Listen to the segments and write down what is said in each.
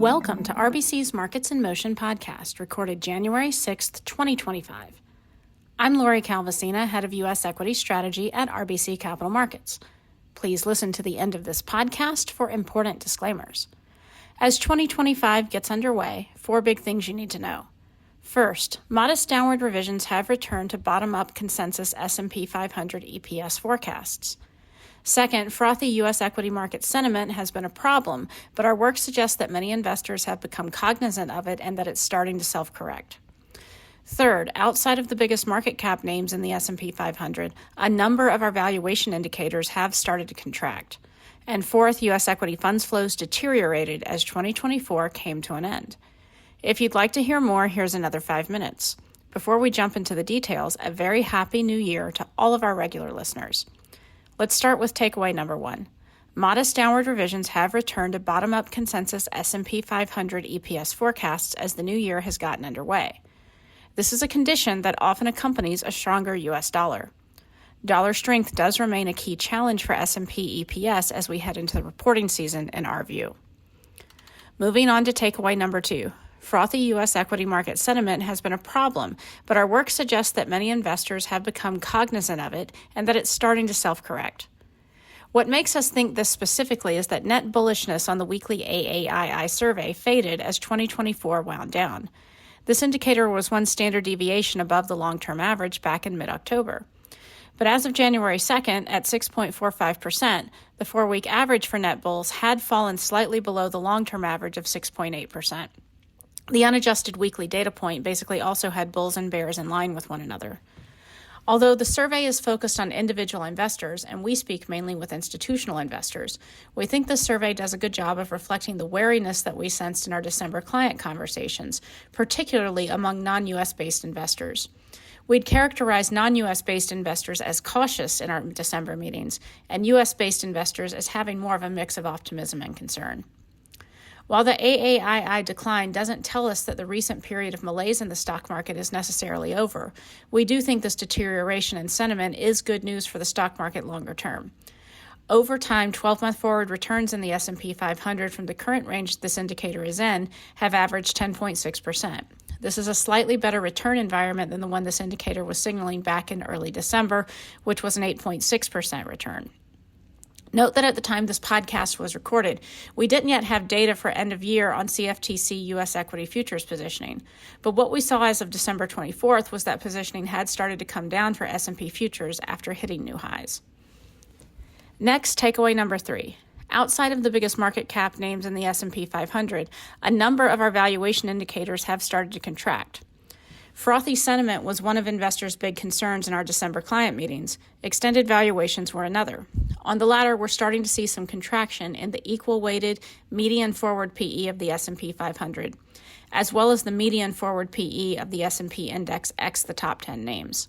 Welcome to RBC's Markets in Motion podcast, recorded January 6th, 2025. I'm Lori Calvasina, head of U.S. Equity Strategy at RBC Capital Markets. Please listen to the end of this podcast for important disclaimers. As 2025 gets underway, 4 big things you need to know. First, modest downward revisions have returned to bottom-up consensus S&P 500 EPS forecasts. Second, frothy U.S. equity market sentiment has been a problem, but our work suggests that many investors have become cognizant of it and that it's starting to self-correct. Third, outside of the biggest market cap names in the S&P 500, a number of our valuation indicators have started to contract. And fourth, U.S. equity funds flows deteriorated as 2024 came to an end. If you'd like to hear more, here's another 5 minutes. Before we jump into the details, a very happy new year to all of our regular listeners. Let's start with takeaway number 1. Modest downward revisions have returned to bottom-up consensus S&P 500 EPS forecasts as the new year has gotten underway. This is a condition that often accompanies a stronger U.S. dollar. Dollar strength does remain a key challenge for S&P EPS as we head into the reporting season, in our view. Moving on to takeaway number 2. Frothy U.S. equity market sentiment has been a problem, but our work suggests that many investors have become cognizant of it and that it's starting to self-correct. What makes us think this specifically is that net bullishness on the weekly AAII survey faded as 2024 wound down. This indicator was 1 standard deviation above the long-term average back in mid-October. But as of January 2nd, at 6.45%, the 4-week average for net bulls had fallen slightly below the long-term average of 6.8%. The unadjusted weekly data point basically also had bulls and bears in line with one another. Although the survey is focused on individual investors, and we speak mainly with institutional investors, we think the survey does a good job of reflecting the wariness that we sensed in our December client conversations, particularly among non-U.S. based investors. We'd characterize non-U.S. based investors as cautious in our December meetings, and U.S. based investors as having more of a mix of optimism and concern. While the AAII decline doesn't tell us that the recent period of malaise in the stock market is necessarily over, we do think this deterioration in sentiment is good news for the stock market longer term. Over time, 12-month forward returns in the S&P 500 from the current range this indicator is in have averaged 10.6%. This is a slightly better return environment than the one this indicator was signaling back in early December, which was an 8.6% return. Note that at the time this podcast was recorded, we didn't yet have data for end of year on CFTC U.S. equity futures positioning. But what we saw as of December 24th was that positioning had started to come down for S&P futures after hitting new highs. Next, takeaway number 3. Outside of the biggest market cap names in the S&P 500, a number of our valuation indicators have started to contract. Frothy sentiment was one of investors' big concerns in our December client meetings. Extended valuations were another. On the latter, we're starting to see some contraction in the equal-weighted median forward PE of the S&P 500, as well as the median forward PE of the S&P index x the top 10 names.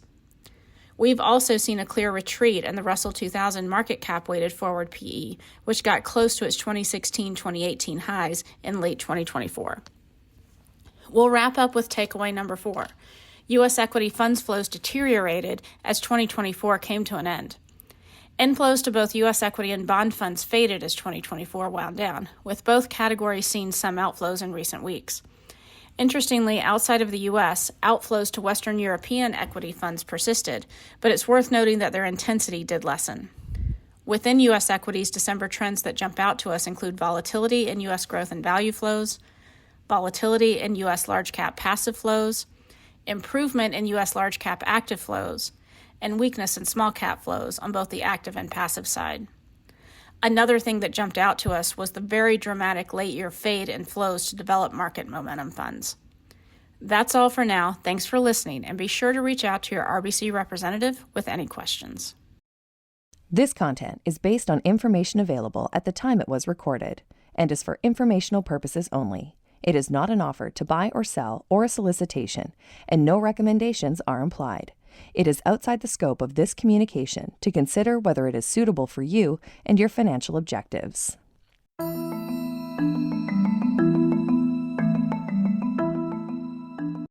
We've also seen a clear retreat in the Russell 2000 market cap-weighted forward PE, which got close to its 2016-2018 highs in late 2024. We'll wrap up with takeaway number 4. U.S. equity funds flows deteriorated as 2024 came to an end. Inflows to both U.S. equity and bond funds faded as 2024 wound down, with both categories seeing some outflows in recent weeks. Interestingly, outside of the U.S., outflows to Western European equity funds persisted, but it's worth noting that their intensity did lessen. Within U.S. equities, December trends that jump out to us include volatility in U.S. growth and value flows, volatility in U.S. large-cap passive flows, improvement in U.S. large-cap active flows, and weakness in small-cap flows on both the active and passive side. Another thing that jumped out to us was the very dramatic late-year fade in flows to developed market momentum funds. That's all for now. Thanks for listening, and be sure to reach out to your RBC representative with any questions. This content is based on information available at the time it was recorded and is for informational purposes only. It is not an offer to buy or sell or a solicitation, and no recommendations are implied. It is outside the scope of this communication to consider whether it is suitable for you and your financial objectives.